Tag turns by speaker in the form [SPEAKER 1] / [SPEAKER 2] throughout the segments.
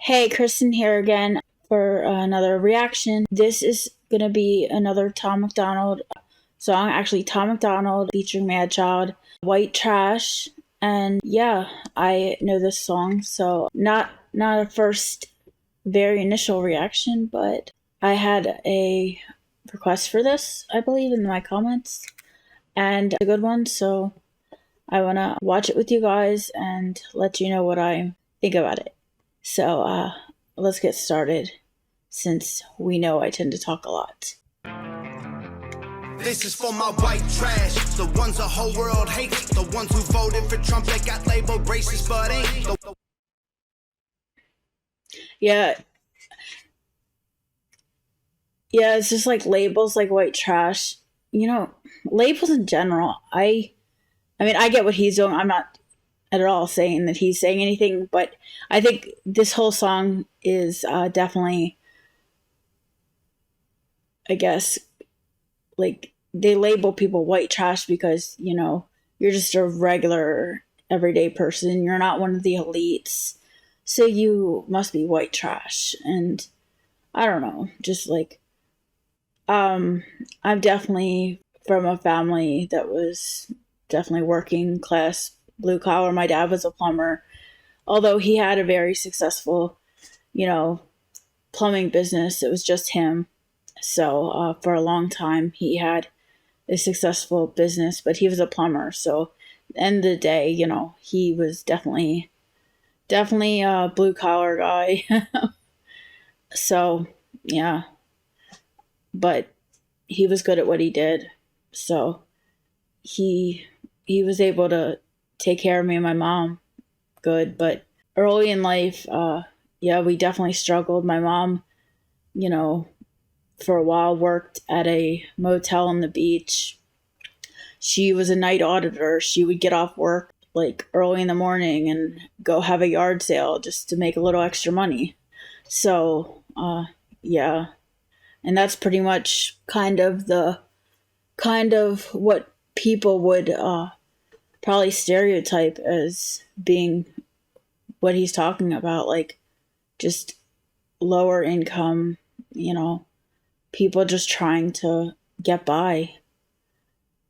[SPEAKER 1] Hey, Kristin here again for another reaction. This is going to be another Tom MacDonald song. Actually, Tom MacDonald featuring Madchild, White Trash. And yeah, I know this song, so not a first very initial reaction, but I had a request for this, I believe, in my comments, and a good one, so I want to watch it with you guys and let you know what I think about it. So let's get started, since we know I tend to talk a lot.
[SPEAKER 2] This is for my white trash, the ones the whole world hates, the ones who voted for Trump that got labeled racist but ain't.
[SPEAKER 1] Yeah, it's just like labels like white trash. Labels in general. I mean, I get what he's doing. I'm not at all saying that he's saying anything, but I think this whole song is definitely, I guess, like, they label people white trash because, you're just a regular everyday person. You're not one of the elites. So you must be white trash. And I don't know, just like, I'm definitely from a family that was definitely working class, blue collar. My dad was a plumber, although he had a very successful, plumbing business. It was just him. So for a long time, he had a successful business, but he was a plumber. So at the end of the day, he was definitely a blue collar guy. So yeah, but he was good at what he did. So he was able to take care of me and my mom good. But early in life, yeah, we definitely struggled. My mom, for a while worked at a motel on the beach. She was a night auditor. She would get off work like early in the morning and go have a yard sale just to make a little extra money. So, yeah. And that's pretty much kind of what people would probably stereotype as being what he's talking about, like just lower income, people just trying to get by.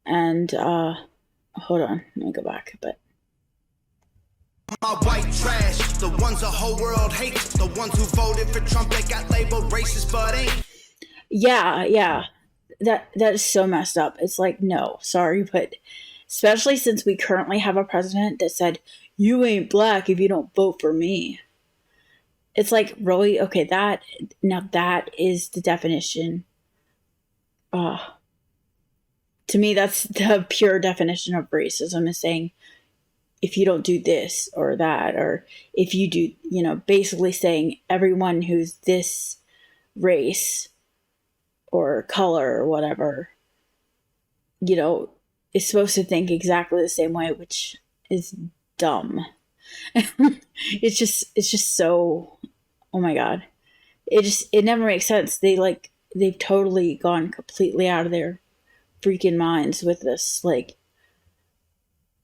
[SPEAKER 1] And hold on, let me go back a bit.
[SPEAKER 2] My white trash, the ones the whole world hates, the ones who voted for Trump that got labeled racist but ain't.
[SPEAKER 1] Yeah. That is so messed up. It's like, no, sorry, but especially since we currently have a president that said, "You ain't black if you don't vote for me." It's like, really? Okay, that is the definition. To me, that's the pure definition of racism, is saying, if you don't do this or that, or if you do, basically saying everyone who's this race or color or whatever, is supposed to think exactly the same way, which is dumb. It's just so, oh my God. It never makes sense. They've totally gone completely out of their freaking minds with this, like,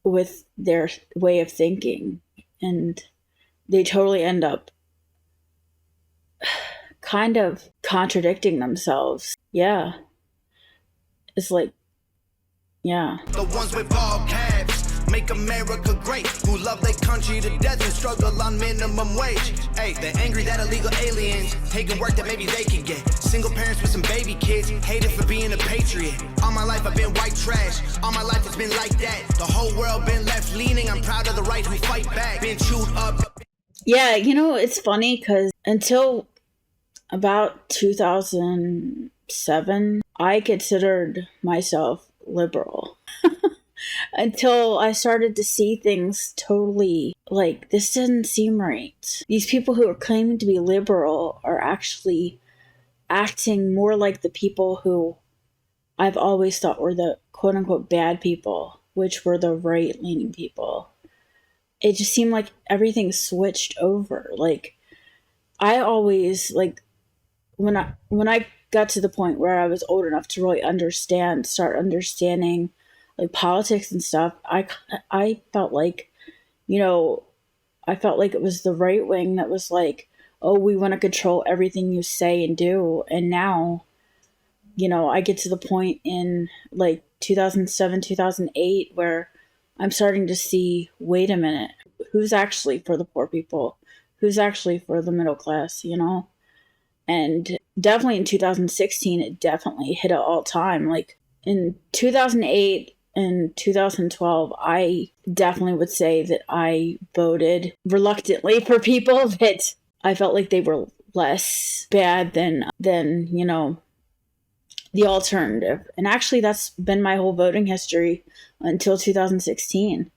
[SPEAKER 1] with their way of thinking. And they totally end up kind of contradicting themselves. Yeah. It's like, yeah.
[SPEAKER 2] The ones with ball caps, make America great, who love their country to death and struggle on minimum wage. Hey, they're angry that illegal aliens taking work that maybe they could get. Single parents with some baby kids, hated for being a patriot. All my life I've been white trash, all my life it's been like that. The whole world been left leaning, I'm proud of the right who fight back. Been chewed up.
[SPEAKER 1] Yeah, it's funny because until about 2007, I considered myself liberal. Until I started to see things totally like, this doesn't seem right. These people who are claiming to be liberal are actually acting more like the people who I've always thought were the quote unquote bad people, which were the right leaning people. It just seemed like everything switched over. Like, I always, like, when I got to the point where I was old enough to really start understanding like politics and stuff, I felt like, I felt like it was the right wing that was like, oh, we want to control everything you say and do. And now, I get to the point in like 2007, 2008 where I'm starting to see, wait a minute, who's actually for the poor people? Who's actually for the middle class, And definitely in 2016, it definitely hit an all time. Like in 2008 and 2012, I definitely would say that I voted reluctantly for people that I felt like they were less bad than the alternative. And actually, that's been my whole voting history until 2016.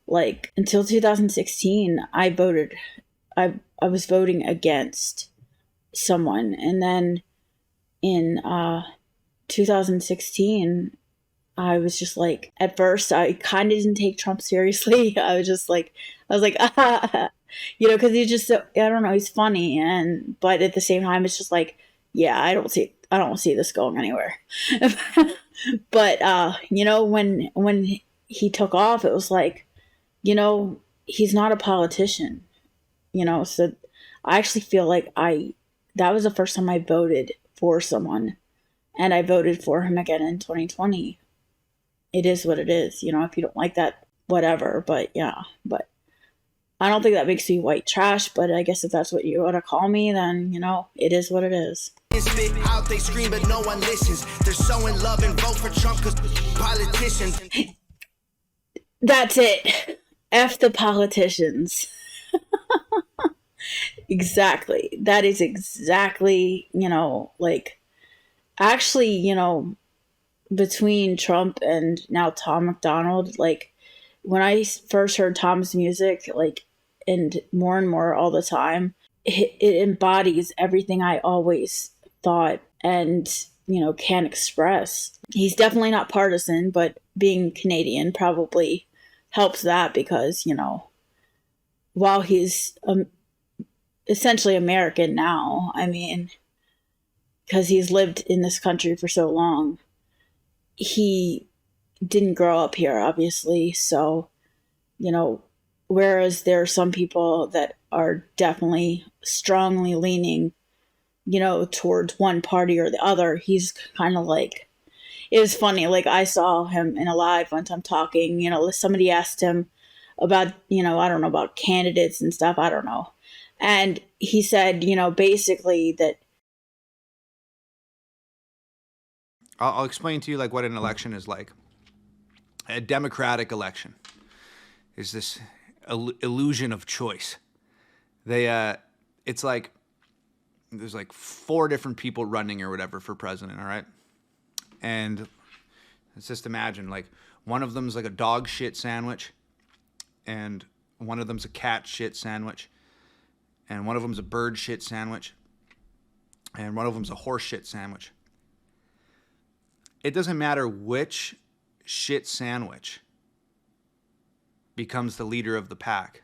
[SPEAKER 1] Like until 2016, I was voting against someone, and then in 2016, I was just like, at first I kind of didn't take Trump seriously. I was like because he's just so, I don't know, he's funny, but at the same time it's just like, yeah, I don't see this going anywhere. But when he took off, it was like, he's not a politician, so I actually feel like that was the first time I voted for someone, and I voted for him again in 2020. It is what it is, if you don't like that, whatever, but yeah, but I don't think that makes me white trash, but I guess if that's what you want to call me, then, it is what it is.
[SPEAKER 2] Spit out, they scream, but no one listens. They're so in love and vote for Trump because politicians.
[SPEAKER 1] That's it. F the politicians. Exactly. That is exactly, actually, between Trump and now Tom MacDonald, like when I first heard Tom's music, like, and more all the time, it embodies everything I always thought and, can express. He's definitely not partisan, but being Canadian probably helps that because, while he's essentially American now, I mean, because he's lived in this country for so long, he didn't grow up here, obviously. So, whereas there are some people that are definitely strongly leaning, towards one party or the other, he's kind of like, it was funny. Like I saw him in a live one time talking, somebody asked him about, I don't know, about candidates and stuff. I don't know. And he said, basically that.
[SPEAKER 3] I'll explain to you like what an election is like. A democratic election is this illusion of choice. It's like there's like 4 different people running or whatever for president, all right? And let's just imagine like one of them's like a dog shit sandwich, and one of them's a cat shit sandwich, and one of them's a bird shit sandwich, and one of them's a horse shit sandwich. It doesn't matter which shit sandwich becomes the leader of the pack.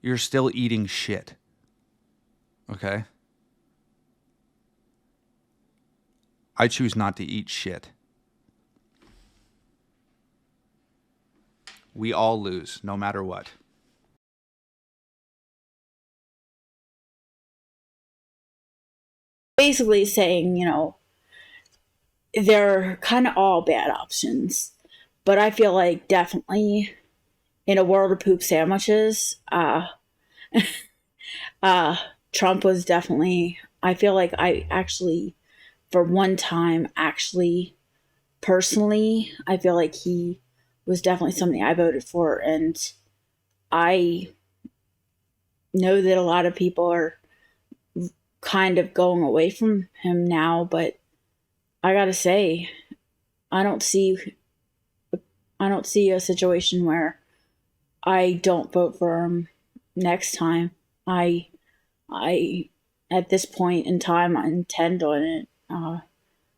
[SPEAKER 3] You're still eating shit. Okay? I choose not to eat shit. We all lose, no matter what.
[SPEAKER 1] Basically saying, they're kind of all bad options. But I feel like definitely in a world of poop sandwiches, Trump was definitely, I feel like I actually, for one time, personally, I feel like he was definitely something I voted for. And I know that a lot of people are kind of going away from him now, but I gotta say, I don't see a situation where I don't vote for him next time. I at this point in time, I intend on it.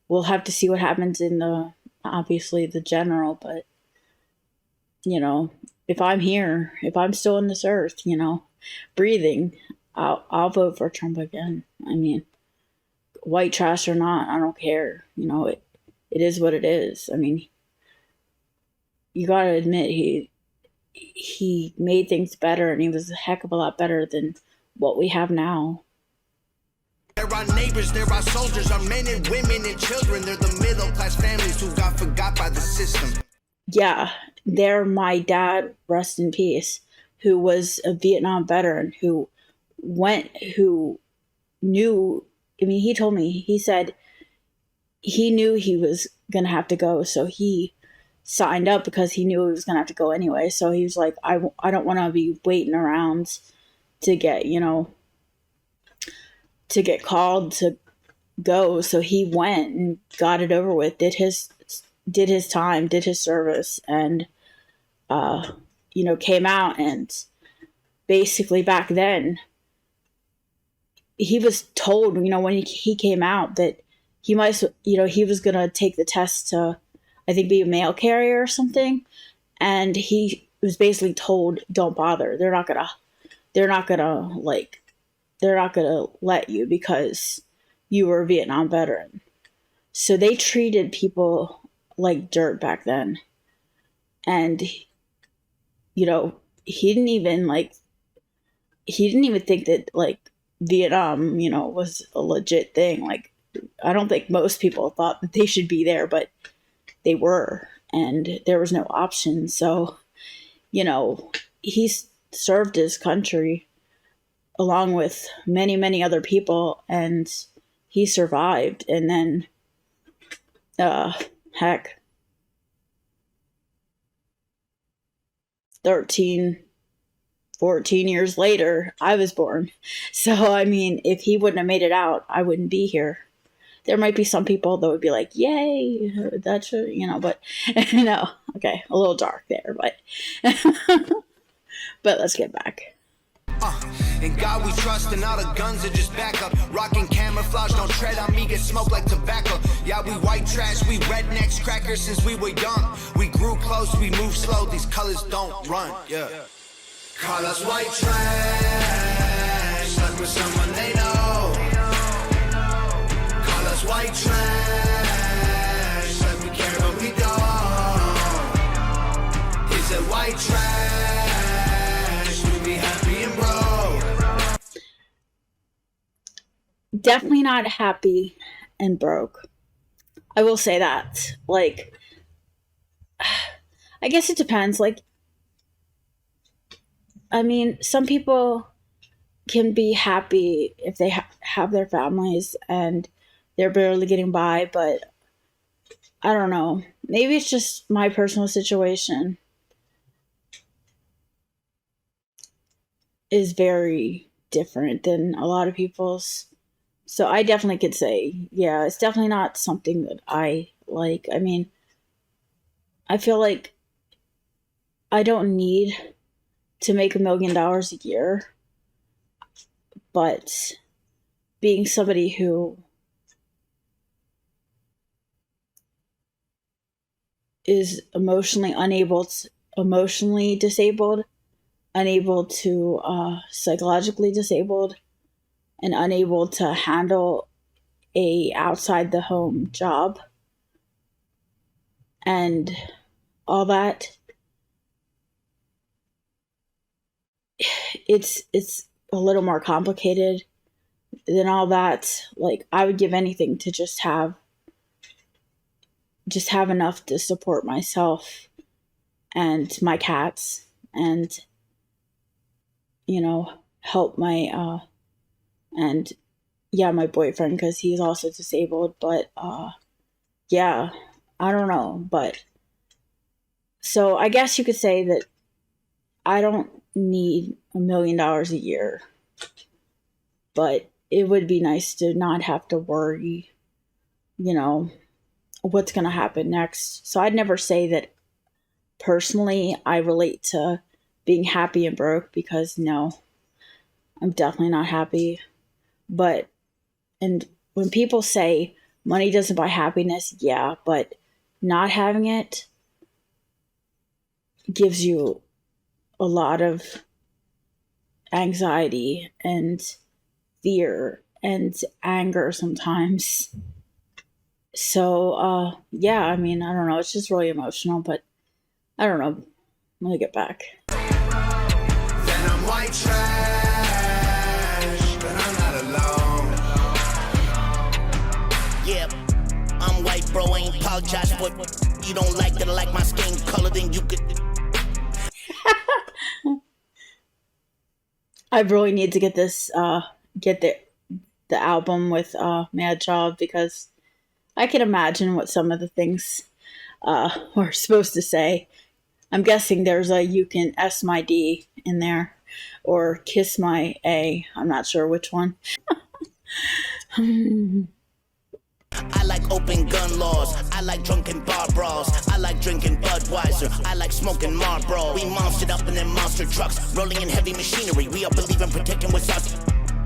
[SPEAKER 1] We'll have to see what happens in obviously the general, but if I'm here, if I'm still on this earth, breathing, I'll vote for Trump again. I mean, white trash or not, I don't care. It is what it is. I mean, you gotta admit he made things better, and he was a heck of a lot better than what we have now.
[SPEAKER 2] They're our neighbors, they're our soldiers, our men and women and children. They're the middle class families who got forgot by the system.
[SPEAKER 1] Yeah, they're my dad, rest in peace, who was a Vietnam veteran, who knew, I mean, he told me, he said he knew he was going to have to go, so he signed up because he knew he was going to have to go anyway. So he was like, I don't want to be waiting around to get, to get called to go. So he went and got it over with, did his time, did his service, and, came out. And basically back then, he was told, when he came out, that he might, he was going to take the test to, I think, be a mail carrier or something. And he was basically told, don't bother. They're not gonna let you because you were a Vietnam veteran. So they treated people like dirt back then. And, he didn't even think that, like, Vietnam, was a legit thing. Like, I don't think most people thought that they should be there, but they were, and there was no option. So, he served his country along with many, many other people, and he survived. And then, 14 years later, I was born. So, I mean, if he wouldn't have made it out, I wouldn't be here. There might be some people that would be like, yay, that's, but no, okay, a little dark there, but, but let's get back.
[SPEAKER 2] In God we trust, and all the guns are just backup. Rocking camouflage, don't tread on me, get smoked like tobacco. Yeah, we white trash, we rednecks, crackers since we were young. We grew close, we move slow, these colors don't run, yeah. Call us white trash, like we're someone they know. Call us white trash, like we care but we don't. Is it white trash, we be happy and broke?
[SPEAKER 1] Definitely not happy and broke. I will say that. Like, I guess it depends. Like, I mean, some people can be happy if they have their families and they're barely getting by, but I don't know. Maybe it's just my personal situation is very different than a lot of people's. So I definitely could say, yeah, it's definitely not something that I like. I mean, I feel like I don't need to make $1 million a year, but being somebody who is emotionally disabled, unable to psychologically disabled, and unable to handle a outside the home job and all that, it's a little more complicated than all that. Like, I would give anything to just have enough to support myself and my cats and, help my, and yeah, my boyfriend, because he's also disabled. But yeah, I don't know. But so I guess you could say that I don't need $1 million a year, but it would be nice to not have to worry, what's going to happen next. So I'd never say that personally I relate to being happy and broke, because no, I'm definitely not happy. But, and when people say money doesn't buy happiness, yeah, but not having it gives you a lot of anxiety and fear and anger sometimes. So, yeah, I mean, I don't know. It's just really emotional, but I don't know. Let me get back.
[SPEAKER 2] Then I'm white trash, but I'm not alone.
[SPEAKER 4] Yeah, I'm white, bro. Ain't apologize for it. You don't like that I like my skin color, then you could.
[SPEAKER 1] I really need to get this, get the album with Madchild, because I can imagine what some of the things we're supposed to say. I'm guessing there's a "you can S my D" in there, or "kiss my A." I'm not sure which one.
[SPEAKER 4] I like open gun laws. I like drunken bar brawls. I like drinking Budweiser. I like smoking Marlboro. We monstered up in them monster trucks, rolling in heavy machinery. We all believe in protecting what's us.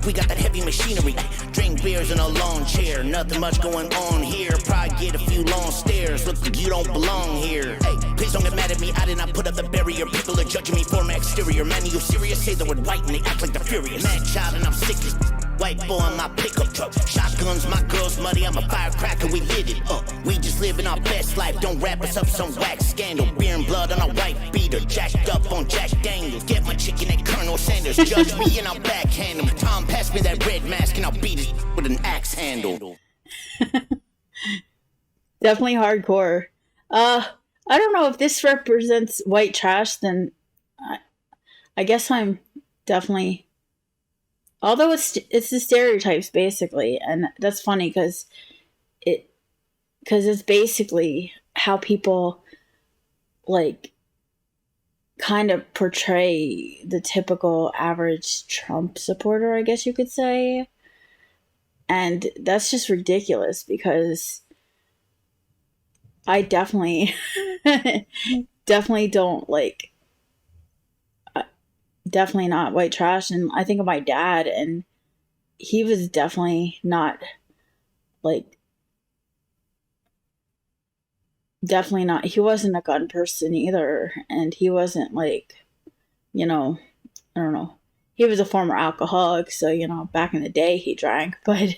[SPEAKER 4] We got that heavy machinery. Drink beers in a lawn chair. Nothing much going on here. Probably get a few long stares. Look like you don't belong here. Hey, please don't get mad at me. I did not put up the barrier. People are judging me for my exterior. Man, are you serious? Say the word white and they act like the furious. Madchild and I'm sick as white boy in my pickup truck. Shotguns, my girl's muddy. I'm a firecracker. We lit it up. We just living our best life. Don't wrap us up some wax scandal. Beer and blood on a white beater. Jacked up on Jack Daniels. Get my chicken at Colonel Sanders. Judge me and I'll backhand him. Tom, pass me that red mask and I'll beat it with an axe handle.
[SPEAKER 1] Definitely hardcore. I don't know if this represents white trash, then I guess I'm definitely. Although it's the stereotypes basically, and that's funny because it's basically how people like kind of portray the typical average Trump supporter, I guess you could say. And that's just ridiculous because I definitely don't like, definitely not white trash. And I think of my dad, and he was definitely not like, definitely not, he wasn't a gun person either. And he wasn't like, I don't know. He was a former alcoholic, so, back in the day he drank, but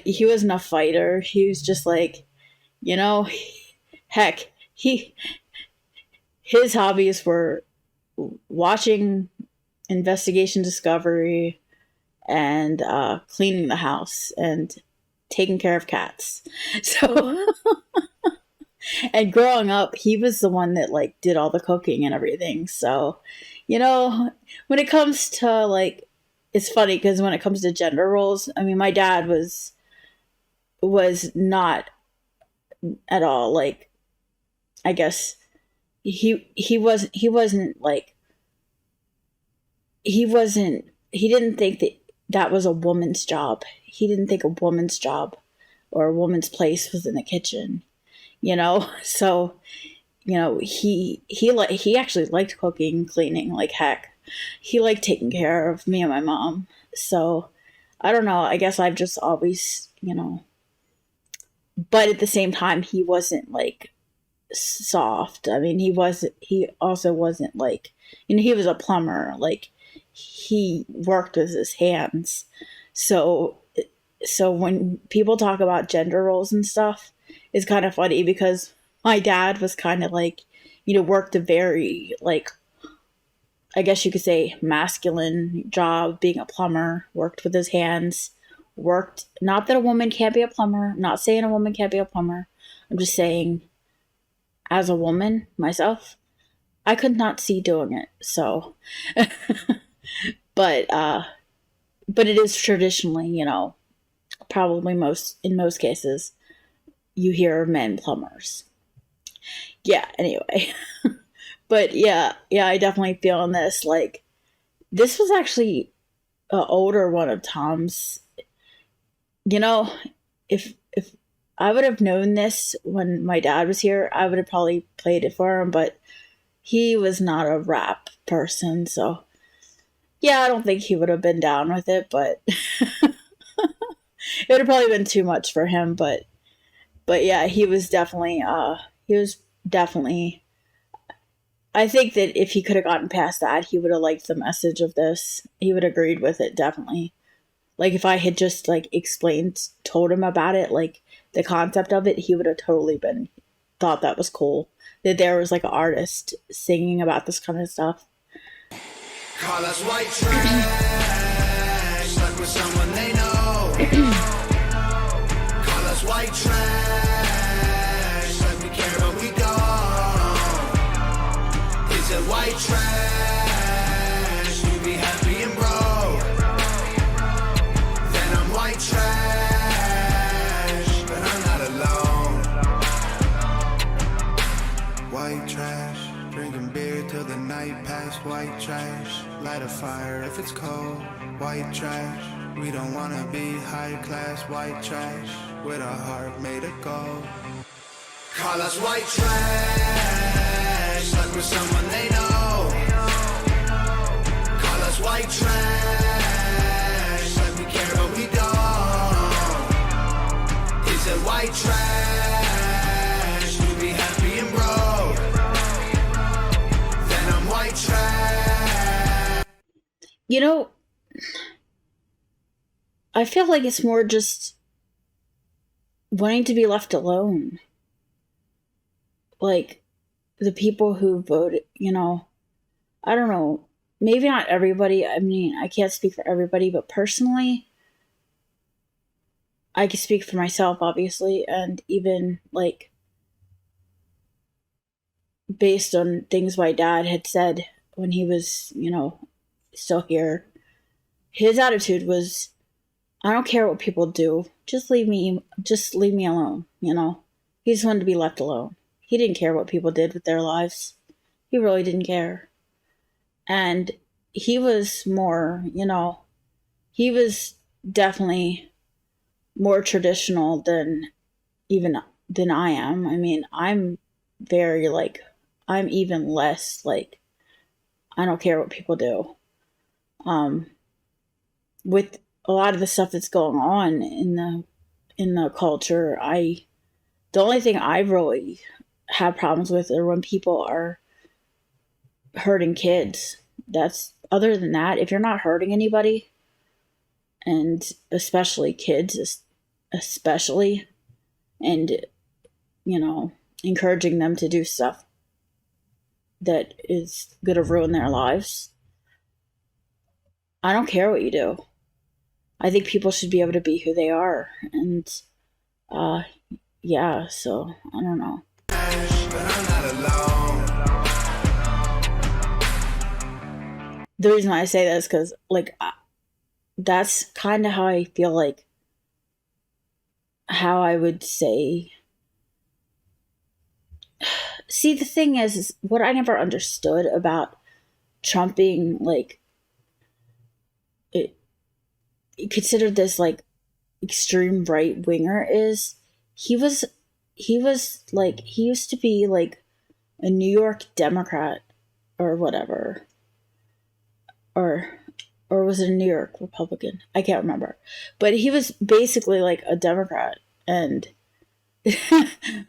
[SPEAKER 1] he wasn't a fighter. He was just like, heck, his hobbies were watching Investigation Discovery and cleaning the house and taking care of cats. So, and growing up, he was the one that like did all the cooking and everything. So, when it comes to like, it's funny because when it comes to gender roles, I mean, my dad was not at all like, I guess he didn't think that was a woman's job. He didn't think a woman's job or a woman's place was in the kitchen, so, he actually liked cooking, cleaning, like heck. He liked taking care of me and my mom. So I don't know. I guess I've just always, but at the same time, he wasn't like soft. I mean, he also wasn't like, he was a plumber. Like he worked with his hands. So when people talk about gender roles and stuff, it's kind of funny because my dad was kind of like, worked a very, like, I guess you could say masculine job, being a plumber, worked with his hands, not that a woman can't be a plumber, I'm not saying a woman can't be a plumber. I'm just saying, as a woman, myself, I could not see doing it. So, but it is traditionally, probably in most cases, you hear men plumbers. Yeah, anyway. But yeah, I definitely feel in this. Like, this was actually an older one of Tom's. If I would have known this when my dad was here, I would have probably played it for him, but he was not a rap person, so yeah, I don't think he would have been down with it, but it would have probably been too much for him, but yeah, he was definitely, I think that if he could have gotten past that, he would have liked the message of this. He would have agreed with it, definitely. Like, if I had just, like, told him about it, like, the concept of it, he would have totally thought that was cool. that there was like an artist singing about this kind of stuff.
[SPEAKER 2] Call us white trash, like we're someone they know. Call us white trash, like we care but we don't. Is it white trash? You be happy and broke. Then I'm white trash, but I'm not alone. White trash. Drinking beer till the night past, white trash. Light a fire if it's cold, white trash. We don't wanna be high class, white trash. With a heart made of gold. Call us white trash, like we're someone they know. Call us white trash, like we care but we don't. Is it white trash? You be happy and broke. White trash.
[SPEAKER 1] You know, I feel like it's more just wanting to be left alone. Like, the people who voted, you know, I don't know, maybe not everybody. I mean, I can't speak for everybody, but personally, I can speak for myself, obviously, and even, like, based on things my dad had said when he was, you know, still here, his attitude was, I don't care what people do, just leave me alone, you know. He just wanted to be left alone. He didn't care what people did with their lives. He really didn't care. And he was more, you know, he was definitely more traditional than I am. I mean, I'm very, like, I'm even less, like, I don't care what people do. With a lot of the stuff that's going on in the culture, the only thing I really have problems with are when people are hurting kids. Other than that, if you're not hurting anybody, and especially kids, especially, and, you know, encouraging them to do stuff that is going to ruin their lives, I don't care what you do. I think people should be able to be who they are. And, yeah, so, I don't know.
[SPEAKER 2] But I'm not alone.
[SPEAKER 1] The reason why I say that is because, like, that's kind of how I feel like, how I would say. See, the thing is what I never understood about Trump being, like, considered this, like, extreme right winger is he was like, he used to be, like, a New York Democrat or whatever, or was it a New York Republican? I can't remember, but he was basically like a Democrat. And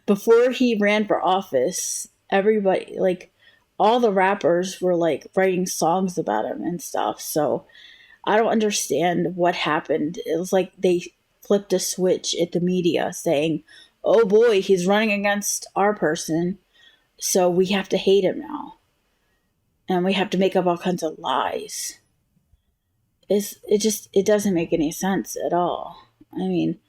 [SPEAKER 1] before he ran for office, everybody, like, all the rappers were, like, writing songs about him and stuff. So I don't understand what happened. It was like they flipped a switch at the media saying, oh boy, he's running against our person, so we have to hate him now. And we have to make up all kinds of lies. It doesn't make any sense at all. I mean,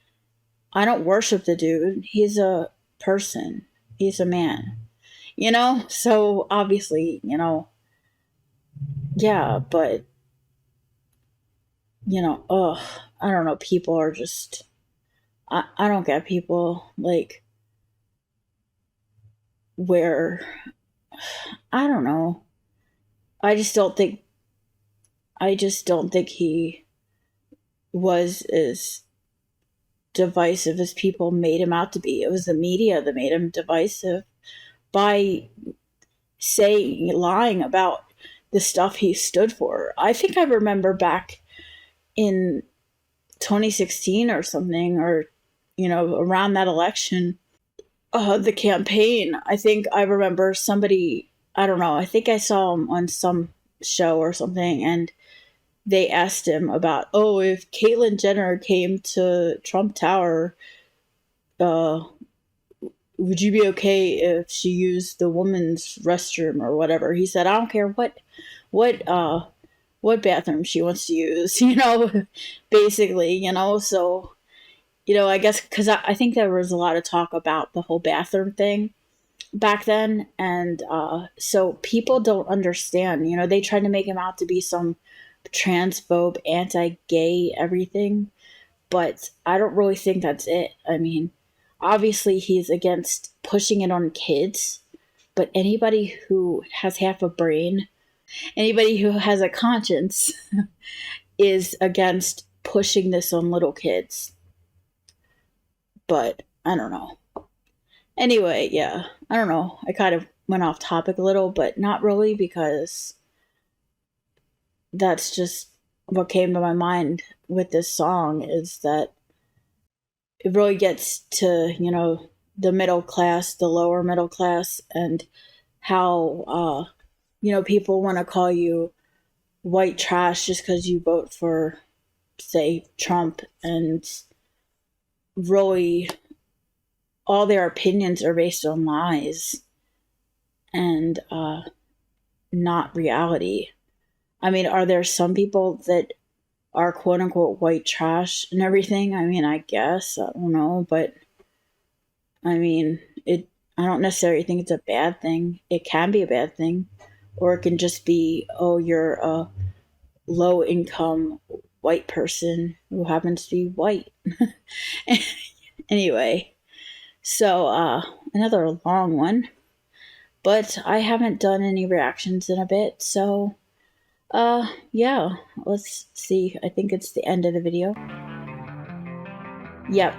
[SPEAKER 1] I don't worship the dude. He's a person. He's a man. You know? So, obviously, you know, yeah, but, you know, I don't know. People are just, I don't get people, like, where, I don't know. I just don't think he was as divisive as people made him out to be. It was the media that made him divisive by lying about the stuff he stood for. I think I remember back in 2016 or something, or, you know, around that election, the campaign, I think I remember somebody, I don't know, I think I saw him on some show or something, and they asked him about, if Caitlyn Jenner came to Trump Tower, would you be okay if she used the woman's restroom or whatever? He said, I don't care what bathroom she wants to use, basically, so, I guess, because I think there was a lot of talk about the whole bathroom thing back then, and so people don't understand, they tried to make him out to be some transphobe, anti-gay, everything, but I don't really think that's it. I mean, obviously he's against pushing it on kids, but anybody who has half a brain, anybody who has a conscience is against pushing this on little kids. But I don't know. Anyway, yeah, I don't know. I kind of went off topic a little, but not really, because that's just what came to my mind with this song, is that it really gets to, the middle class, the lower middle class, and how, people want to call you white trash just because you vote for, say, Trump, and really all their opinions are based on lies and not reality. I mean, are there some people that are quote unquote white trash and everything? I mean, I guess, I don't know, but I mean, I don't necessarily think it's a bad thing. It can be a bad thing, or it can just be, oh, you're a low income white person who happens to be white. Anyway, so another long one, but I haven't done any reactions in a bit, so yeah, let's see. I think it's the end of the video. Yep.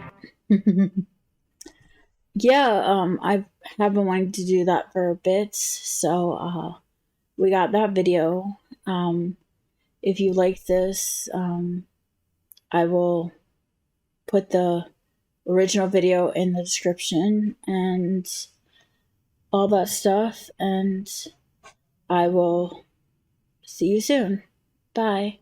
[SPEAKER 1] Yeah, I have been wanting to do that for a bit, so we got that video. If you like this, I will put the original video in the description and all that stuff, and I will see you soon. Bye.